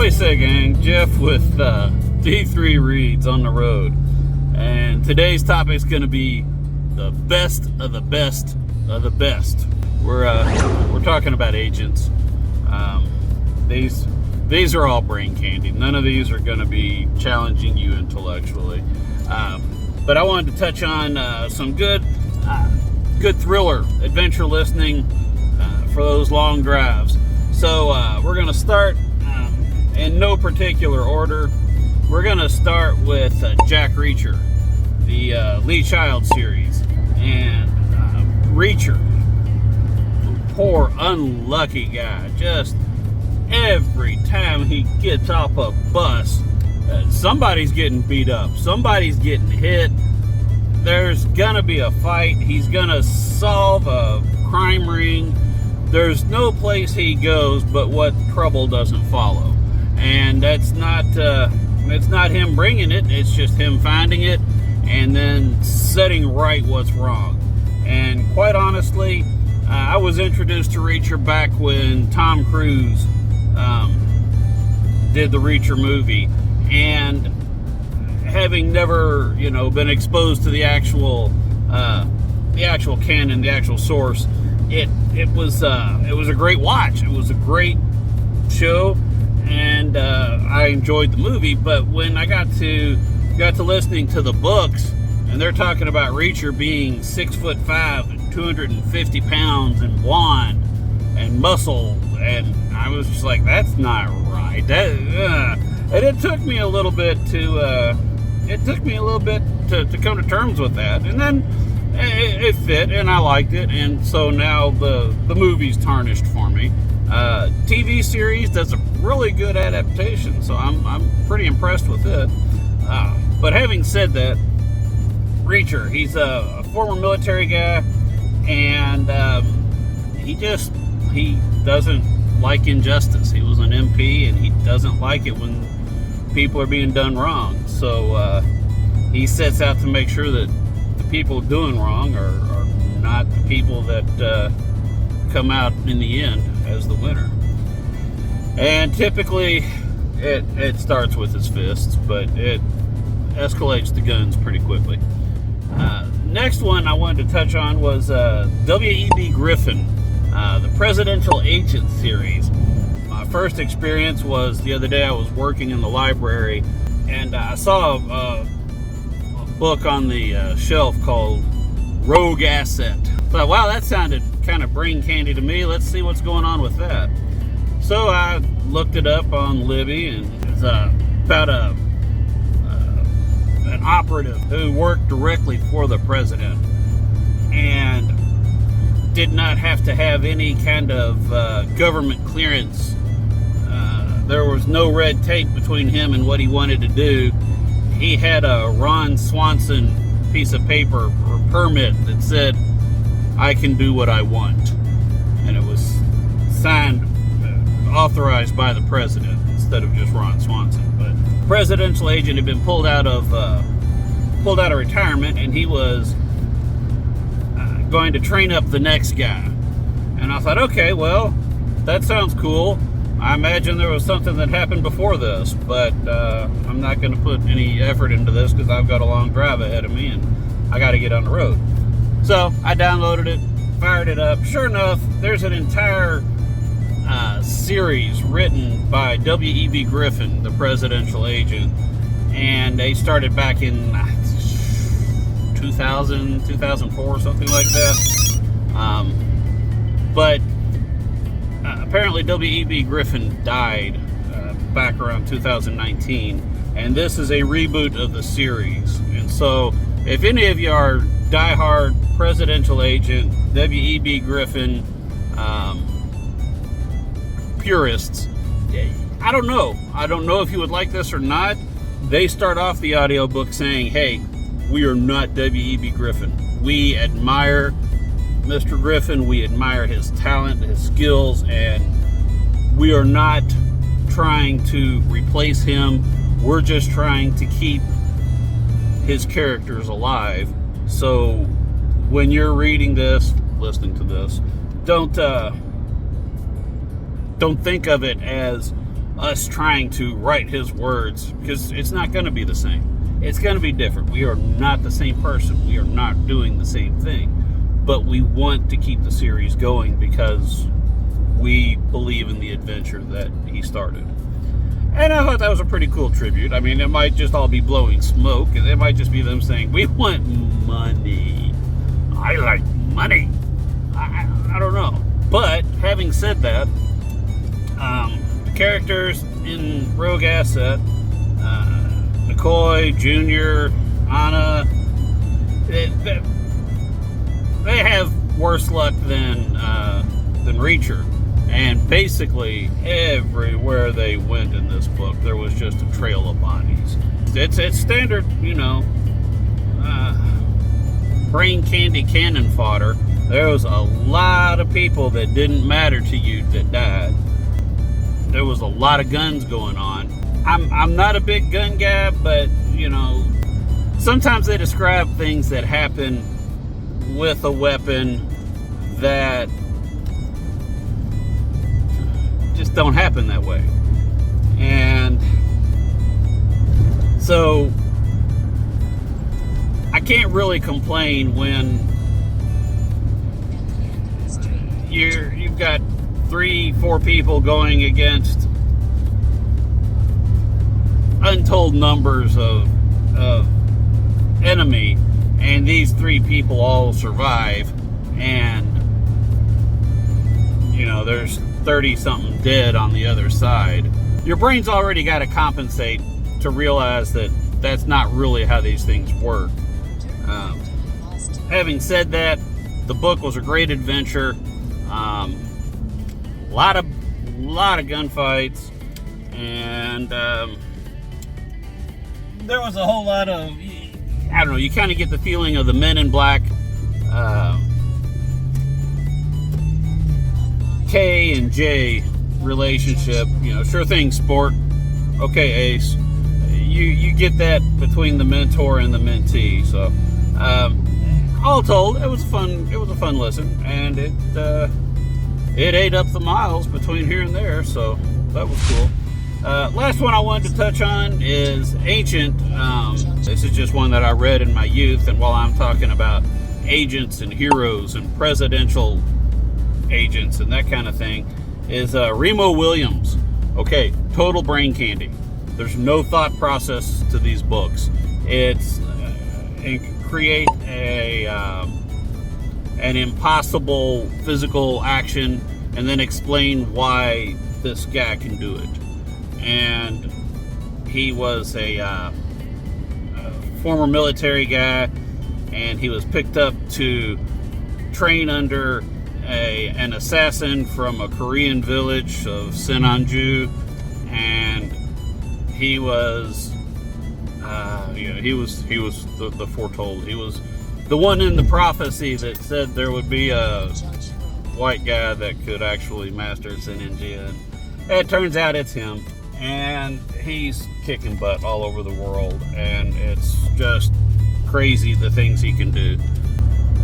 What do you say, gang? Jeff with D3 Reads on the road. And today's topic is going to be the best of the best of the best. We're talking about agents. These are all brain candy. None of these are going to be challenging you intellectually. But I wanted to touch on some good thriller adventure listening for those long drives. So we're going to start in no particular order. We're going to start with Jack Reacher, the Lee Child series. And Reacher, poor unlucky guy, just every time he gets off a bus, somebody's getting beat up, somebody's getting hit, there's gonna be a fight, he's gonna solve a crime ring. There's no place he goes but what trouble doesn't follow. And that's not it's not him bringing it, it's just him finding it and then setting right what's wrong. And quite honestly, I was introduced to Reacher back when Tom Cruise did the Reacher movie, and having never, been exposed to the actual canon, the actual source, it was a great watch. It was a great show, and I enjoyed the movie. But when I got to listening to the books, and they're talking about Reacher being 6'5" and 250 pounds and blonde and muscle, and I was just like, that's not right. And it took me a little bit to come to terms with that, and then it fit, and I liked it, and so now the movie's tarnished for me. TV series does a really good adaptation, so I'm pretty impressed with it. But having said that, Reacher, he's a former military guy, and he doesn't like injustice. He was an MP, and he doesn't like it when people are being done wrong. So he sets out to make sure that the people doing wrong are not the people that come out in the end as the winner. And typically it starts with his fists, but it escalates to guns pretty quickly. Next one I wanted to touch on was W.E.B. Griffin, the Presidential Agent series. My first experience was the other day. I was working in the library, and I saw a book on the shelf called Rogue Asset. I thought, wow, that sounded kind of brain candy to me. Let's see what's going on with that. So I looked it up on Libby, and it's about an operative who worked directly for the president and did not have to have any kind of government clearance. There was no red tape between him and what he wanted to do. He had a Ron Swanson piece of paper or permit that said, I can do what I want. And it was signed, authorized by the president instead of just Ron Swanson. But the presidential agent had been pulled out of retirement, and he was going to train up the next guy. And I thought, okay, well, that sounds cool. I imagine there was something that happened before this, but I'm not going to put any effort into this because I've got a long drive ahead of me and I got to get on the road. So I downloaded it, fired it up. Sure enough, there's an entire series written by W.E.B. Griffin, the presidential agent, and they started back in 2000, 2004, something like that. But apparently W.E.B. Griffin died back around 2019, and this is a reboot of the series. And so if any of you are diehard presidential agent W.E.B. Griffin purists, I don't know if you would like this or not. They start off the audiobook saying, hey, we are not W.E.B. Griffin. We admire Mr. Griffin, we admire his talent, his skills, and we are not trying to replace him. We're just trying to keep his characters alive. So when you're reading this, listening to this, don't think of it as us trying to write his words, because it's not going to be the same. It's going to be different. We are not the same person. We are not doing the same thing. But we want to keep the series going because we believe in the adventure that he started. And I thought that was a pretty cool tribute. I mean, it might just all be blowing smoke, and it might just be them saying, we want money. I like money. I don't know. But having said that, the characters in Rogue Asset, McCoy, Jr., Anna, they have worse luck than Reacher. And basically, everywhere they went in this book, there was just a trail of bodies. It's standard, brain candy cannon fodder. There was a lot of people that didn't matter to you that died. There was a lot of guns going on. I'm not a big gun guy, but, sometimes they describe things that happen with a weapon that just don't happen that way. And so I can't really complain when you've got 3-4 people going against untold numbers of enemy, and these 3 people all survive, and there's 30-something dead on the other side. Your brain's already got to compensate to realize that that's not really how these things work. Having said that, the book was a great adventure. A lot of gunfights, and there was a whole lot of, I don't know, you kind of get the feeling of the Men in Black K and J relationship. Sure thing, sport. Okay, Ace. You get that between the mentor and the mentee. So, all told, it was a fun listen, and it ate up the miles between here and there. So that was cool. Last one I wanted to touch on is Ancient. This is just one that I read in my youth, and while I'm talking about agents and heroes and presidential agents and that kind of thing, is Remo Williams. Okay, total brain candy. There's no thought process to these books. It's create an impossible physical action and then explain why this guy can do it. And he was a former military guy, and he was picked up to train under an assassin from a Korean village of Senonju, and he was the foretold. He was the one in the prophecy that said there would be a white guy that could actually master Senonju, and it turns out it's him, and he's kicking butt all over the world, and it's just crazy the things he can do.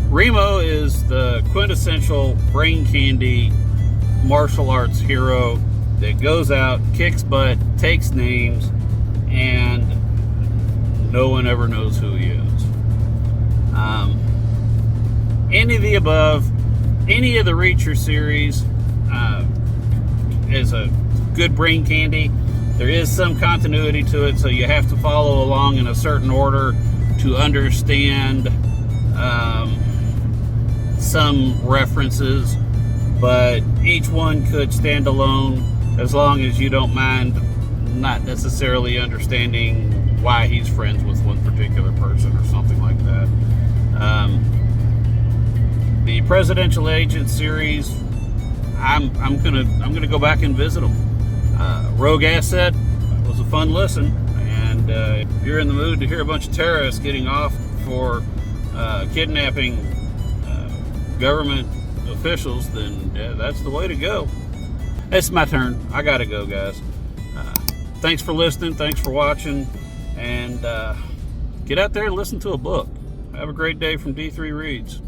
Remo is the quintessential brain candy martial arts hero that goes out, kicks butt, takes names, and no one ever knows who he is. Any of the above, any of the Reacher series is a good brain candy. There is some continuity to it, so you have to follow along in a certain order to understand some references, but each one could stand alone as long as you don't mind not necessarily understanding why he's friends with one particular person or something like that. The Presidential Agent series, I'm gonna go back and visit them. Rogue Asset was a fun listen, and if you're in the mood to hear a bunch of terrorists getting off for kidnapping government officials, then that's the way to go. It's my turn. I gotta go, guys. Thanks for listening. Thanks for watching. And get out there and listen to a book. Have a great day from D3 Reads.